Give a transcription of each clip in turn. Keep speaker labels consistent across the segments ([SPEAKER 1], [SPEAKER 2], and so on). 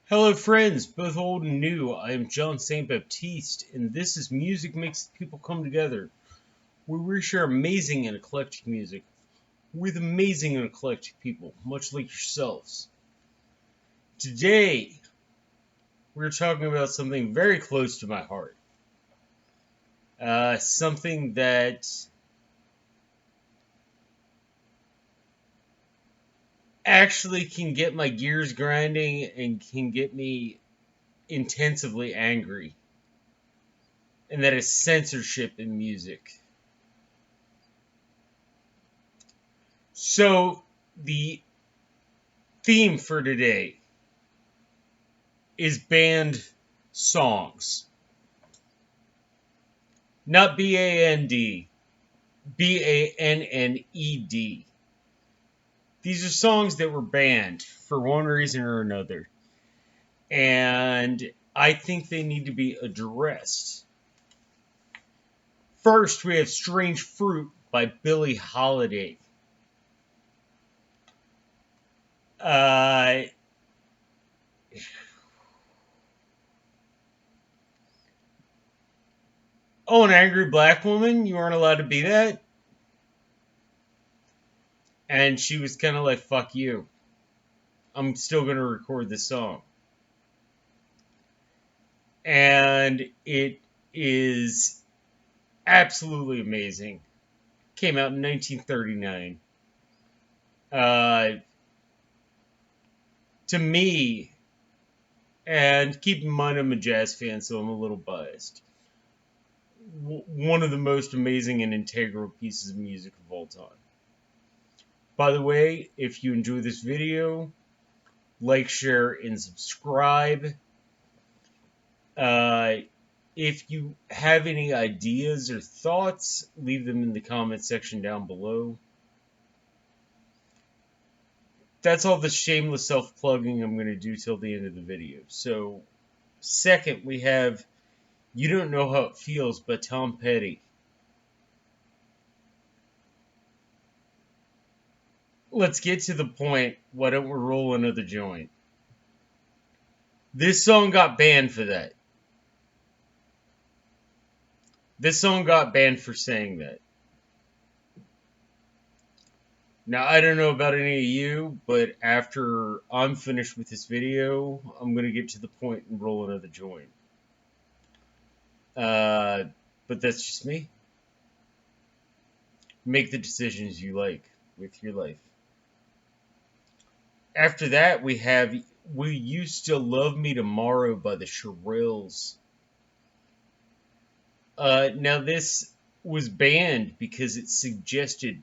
[SPEAKER 1] Hello, friends, both old and new. I am John St. Baptiste, and this is Music Makes People Come Together, where we share amazing and eclectic music with amazing and eclectic people, much like yourselves. Today, we're talking about something very close to my heart. Something that actually can get my gears grinding and can get me intensively angry, and that is censorship in music. So, the theme for today is banned songs. Not BAND, BANNED. These are songs that were banned for one reason or another. And I think they need to be addressed. First, we have Strange Fruit by Billie Holiday. Uh, an angry black woman? You aren't allowed to be that? And she was kind of like, fuck you. I'm still going to record this song. And it is absolutely amazing. Came out in 1939. To me, and keep in mind I'm a jazz fan, so I'm a little biased. One of the most amazing and integral pieces of music of all time. By the way, if you enjoy this video, like, share, and subscribe. If you have any ideas or thoughts, leave them in the comment section down below. That's all the shameless self-plugging I'm going to do till the end of the video. So, second, we have You Don't Know How It Feels by Tom Petty. Let's get to the point. Why don't we roll another joint? This song got banned for that. This song got banned for saying that. Now, I don't know about any of you, but after I'm finished with this video, I'm going to get to the point and roll another joint. But that's just me. Make the decisions you like with your life. After that, we have Will You Still Love Me Tomorrow by the Shirelles. Now, this was banned because it suggested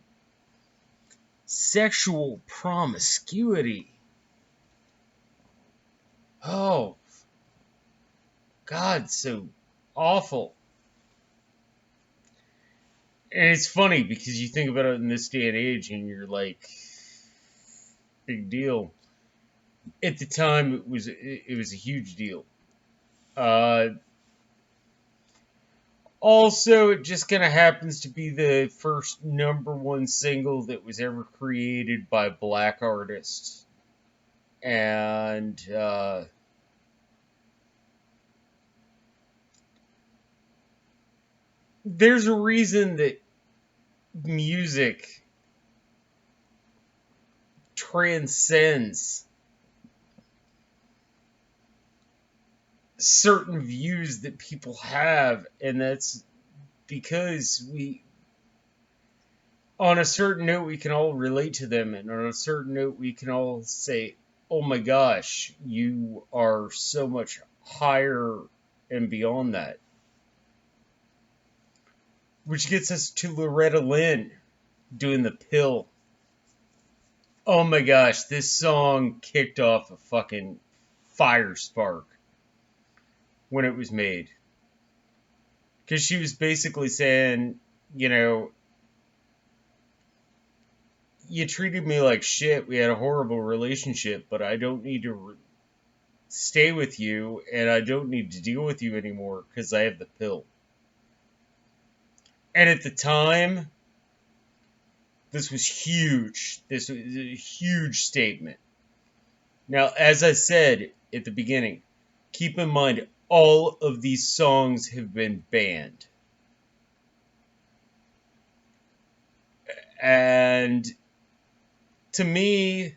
[SPEAKER 1] sexual promiscuity. Oh, God, so awful. And it's funny because you think about it in this day and age and you're like, big deal. At the time, it was a huge deal. Also, it just kind of happens to be the first #1 single that was ever created by a black artist. And there's a reason that music transcends certain views that people have, and that's because on a certain note, we can all relate to them, and on a certain note, we can all say, oh my gosh, you are so much higher and beyond that. Which gets us to Loretta Lynn doing The Pill. Oh my gosh, this song kicked off a fucking fire spark when it was made. Because she was basically saying, you treated me like shit. We had a horrible relationship, but I don't need to stay with you, and I don't need to deal with you anymore because I have the pill. And at the time, this was huge. This was a huge statement. Now, as I said at the beginning, keep in mind all of these songs have been banned. And to me,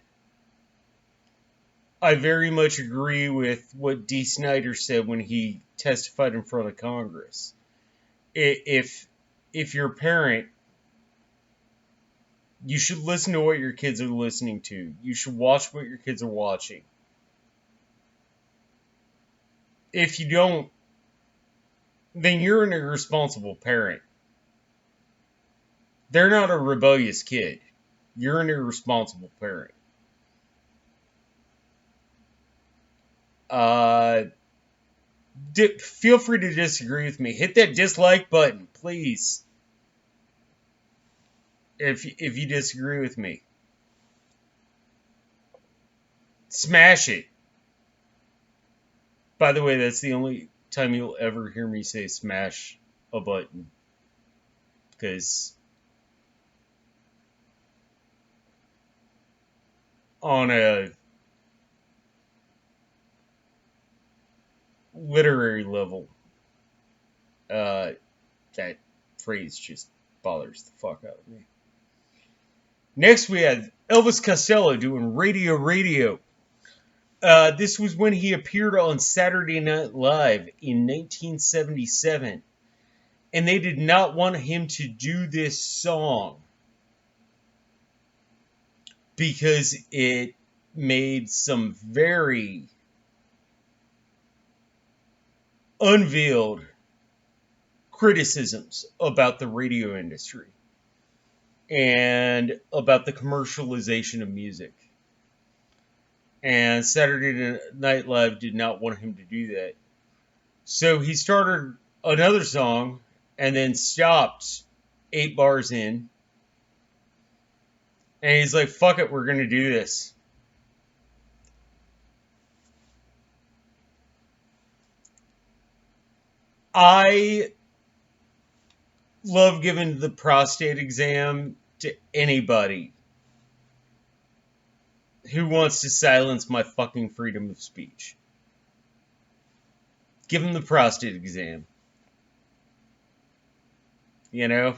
[SPEAKER 1] I very much agree with what Dee Snider said when he testified in front of Congress. If you're a parent, you should listen to what your kids are listening to. You should watch what your kids are watching. If you don't, then you're an irresponsible parent. They're not a rebellious kid. You're an irresponsible parent. Uh, Feel free to disagree with me. Hit that dislike button, please. If you disagree with me, smash it. By the way, that's the only time you'll ever hear me say smash a button, because on a literary level, that phrase just bothers the fuck out of me. Next, we had Elvis Costello doing Radio Radio. This was when he appeared on Saturday Night Live in 1977. And they did not want him to do this song because it made some very unveiled criticisms about the radio industry and about the commercialization of music. And Saturday Night Live did not want him to do that. So he started another song and then stopped 8 bars in. And he's like, fuck it, we're going to do this. I love giving the prostate exam to anybody who wants to silence my fucking freedom of speech. Give him the prostate exam. You know?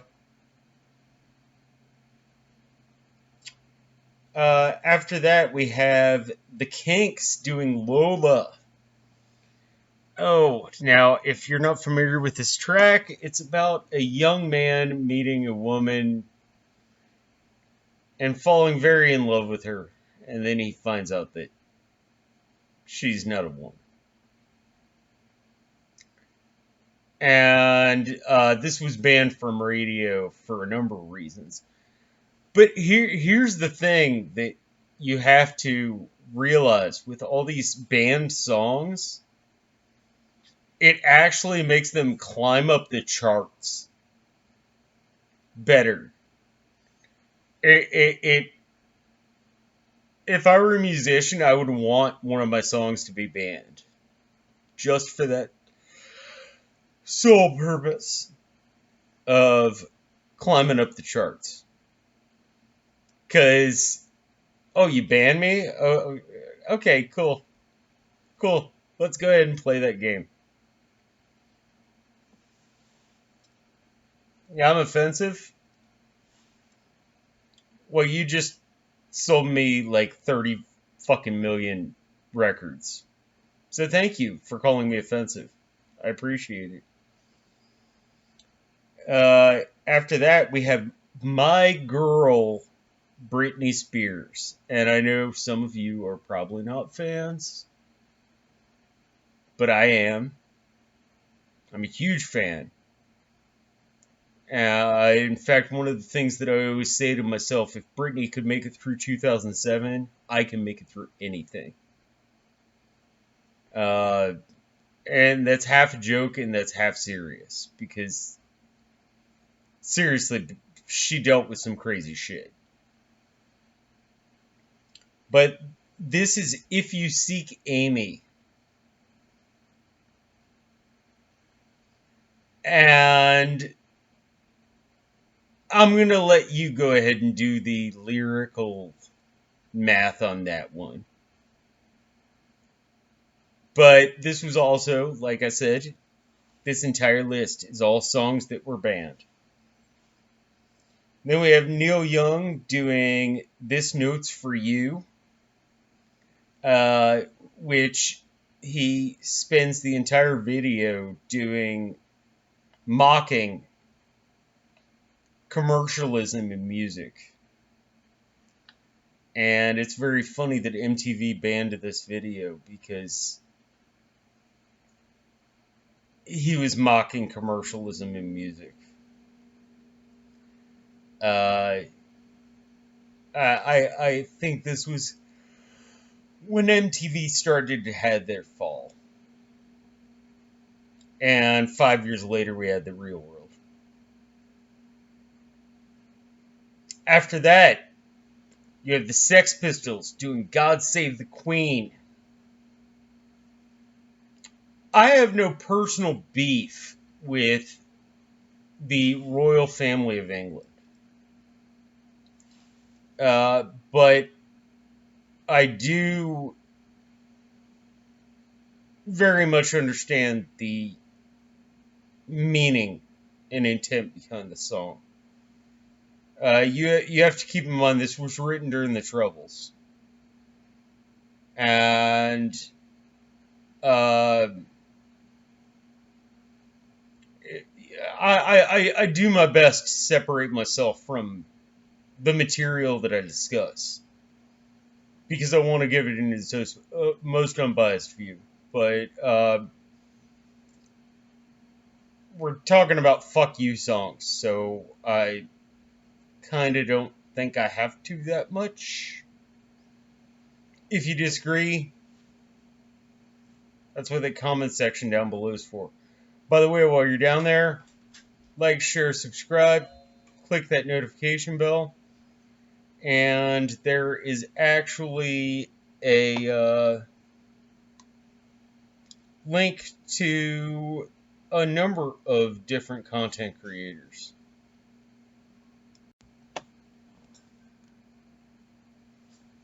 [SPEAKER 1] After that, we have the Kinks doing Lola. Oh, now, if you're not familiar with this track, it's about a young man meeting a woman and falling very in love with her. And then he finds out that she's not a woman. And this was banned from radio for a number of reasons. But here's the thing that you have to realize with all these banned songs, it actually makes them climb up the charts better. If I were a musician, I would want one of my songs to be banned. Just for that sole purpose of climbing up the charts. Because, oh, you banned me? Oh, okay, cool. Cool. Let's go ahead and play that game. Yeah, I'm offensive? Well, you just sold me like 30 fucking million records. So thank you for calling me offensive. I appreciate it. After that, we have My Girl, Britney Spears. And I know some of you are probably not fans, but I am. I'm a huge fan. In fact, one of the things that I always say to myself, if Britney could make it through 2007, I can make it through anything. And that's half a joke and that's half serious. Because, seriously, she dealt with some crazy shit. But this is If You Seek Amy. And I'm going to let you go ahead and do the lyrical math on that one. But this was also, like I said, this entire list is all songs that were banned. Then we have Neil Young doing This Note's for You, uh, which he spends the entire video doing mocking commercialism in music. And it's very funny that MTV banned this video because he was mocking commercialism in music. Uh, I think this was when MTV started to have their fall. And 5 years later, we had The Real World. After that, you have the Sex Pistols doing God Save the Queen. I have no personal beef with the royal family of England. But I do very much understand the meaning and intent behind the song. You have to keep in mind this was written during the Troubles, and uh, I do my best to separate myself from the material that I discuss because I want to give it in its most unbiased view. But we're talking about fuck you songs, so I kind of don't think I have to that much. If you disagree, that's what the comment section down below is for. By the way, while you're down there, like, share, subscribe, click that notification bell, and there is actually a link to a number of different content creators.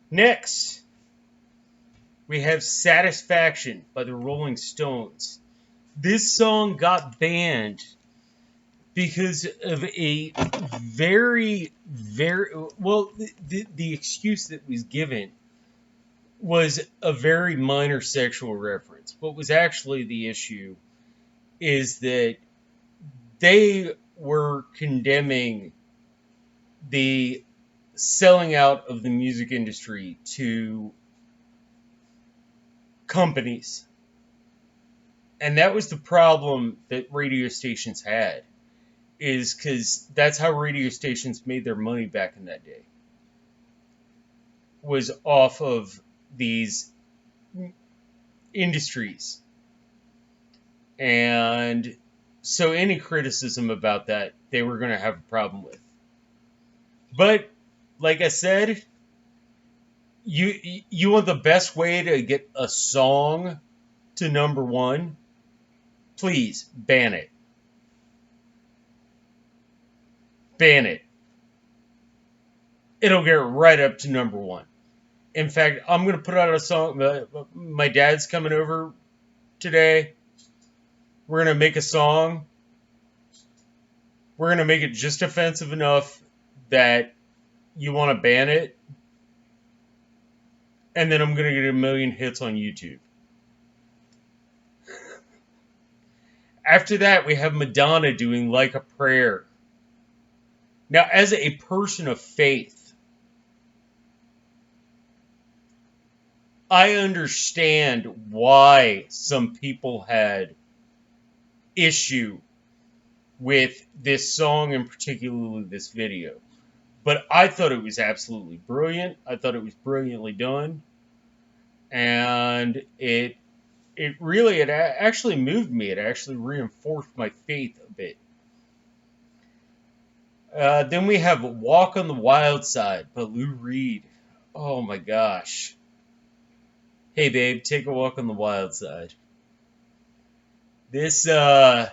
[SPEAKER 1] Next, we have Satisfaction by the Rolling Stones. This song got banned because of a very well, the excuse that was given was a very minor sexual reference. What was actually the issue is that they were condemning the selling out of the music industry to companies. And that was the problem that radio stations had, is because that's how radio stations made their money back in that day, was off of these industries. And so any criticism about that, they were going to have a problem with. But like I said, you want the best way to get a song to number one? Please ban it. Ban it. It'll get right up to number one. In fact, I'm going to put out a song. My dad's coming over today. We're going to make a song. We're going to make it just offensive enough that you want to ban it. And then I'm going to get a million hits on YouTube. After that, we have Madonna doing Like a Prayer. Now, as a person of faith, I understand why some people had issue with this song and particularly this video. But I thought it was absolutely brilliant. I thought it was brilliantly done. And it actually moved me. It actually reinforced my faith a bit. Then we have Walk on the Wild Side by Lou Reed. Oh my gosh. Hey babe, take a walk on the wild side. This, I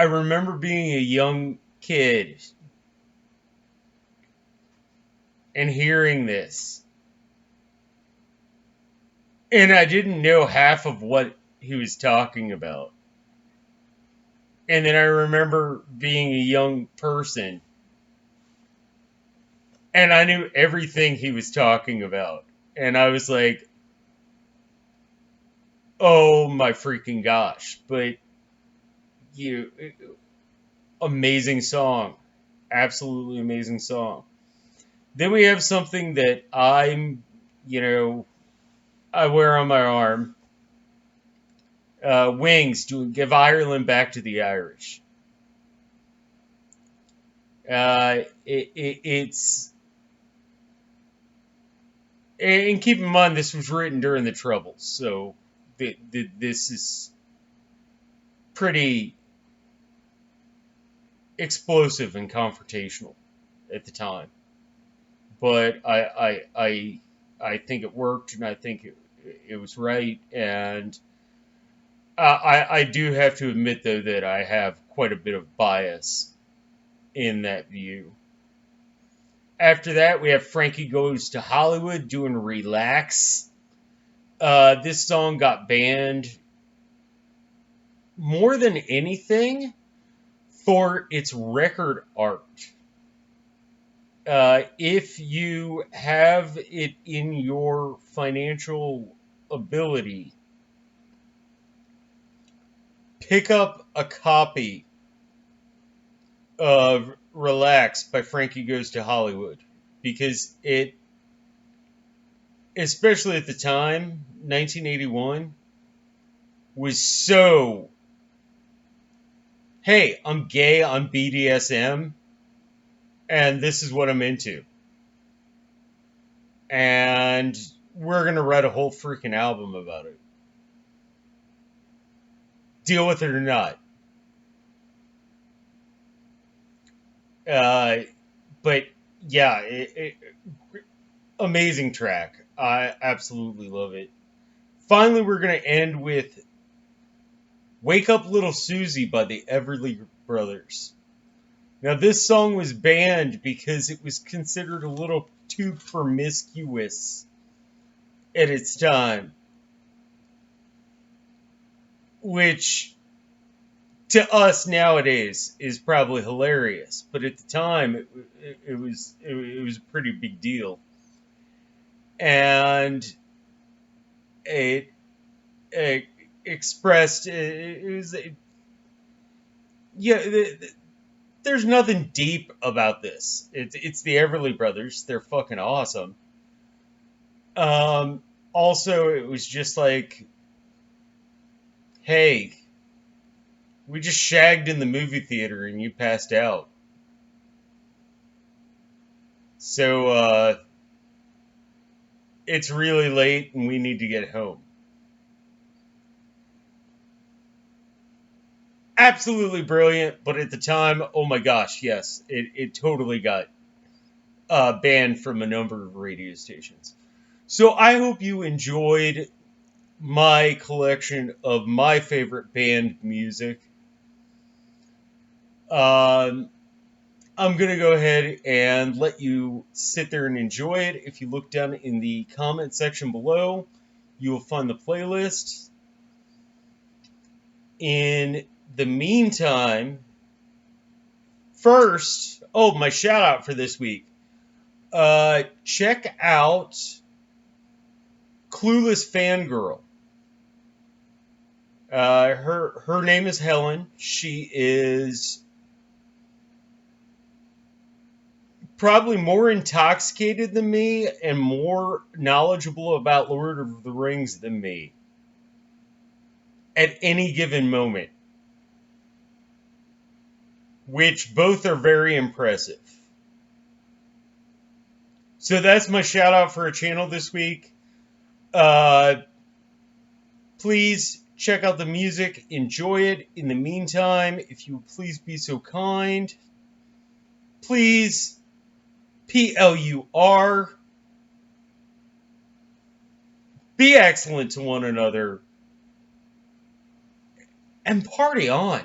[SPEAKER 1] remember being a young kid and hearing this. And I didn't know half of what he was talking about. And then I remember being a young person and I knew everything he was talking about. And I was like, oh my freaking gosh. But you, amazing song. Absolutely amazing song. Then we have something that I wear on my arm. Wings doing Give Ireland Back to the Irish. It's and keep in mind this was written during the Troubles, so this is pretty explosive and confrontational at the time. But I think it worked, and I think it was right. And I do have to admit though that I have quite a bit of bias in that view. After that, we have Frankie Goes to Hollywood doing Relax. This song got banned more than anything for its record art. If you have it in your financial ability, pick up a copy of Relax by Frankie Goes to Hollywood, because it, especially at the time, 1981, was so, hey, I'm gay, I'm BDSM, and this is what I'm into. And we're going to write a whole freaking album about it. Deal with it or not. But yeah, amazing track. I absolutely love it. Finally, we're going to end with Wake Up Little Susie by the Everly Brothers. Now, this song was banned because it was considered a little too promiscuous at its time, which to us nowadays is probably hilarious, but at the time it was a pretty big deal, and it expressed it was yeah. There's nothing deep about this. It's the Everly Brothers. They're fucking awesome. Also, it was just like, hey, we just shagged in the movie theater and you passed out. So, it's really late and we need to get home. Absolutely brilliant, but at the time, oh my gosh, yes, it totally got banned from a number of radio stations. So I hope you enjoyed my collection of my favorite band music. Um, I'm going to go ahead and let you sit there and enjoy it. If you look down in the comment section below, you will find the playlist. In the meantime, first, oh, my shout out for this week. Check out Clueless Fangirl. Her name is Helen. She is probably more intoxicated than me and more knowledgeable about Lord of the Rings than me at any given moment, which both are very impressive. So that's my shout out for a channel this week. Please check out the music, enjoy it. In the meantime, if you would please be so kind, please, PLUR, be excellent to one another, and party on.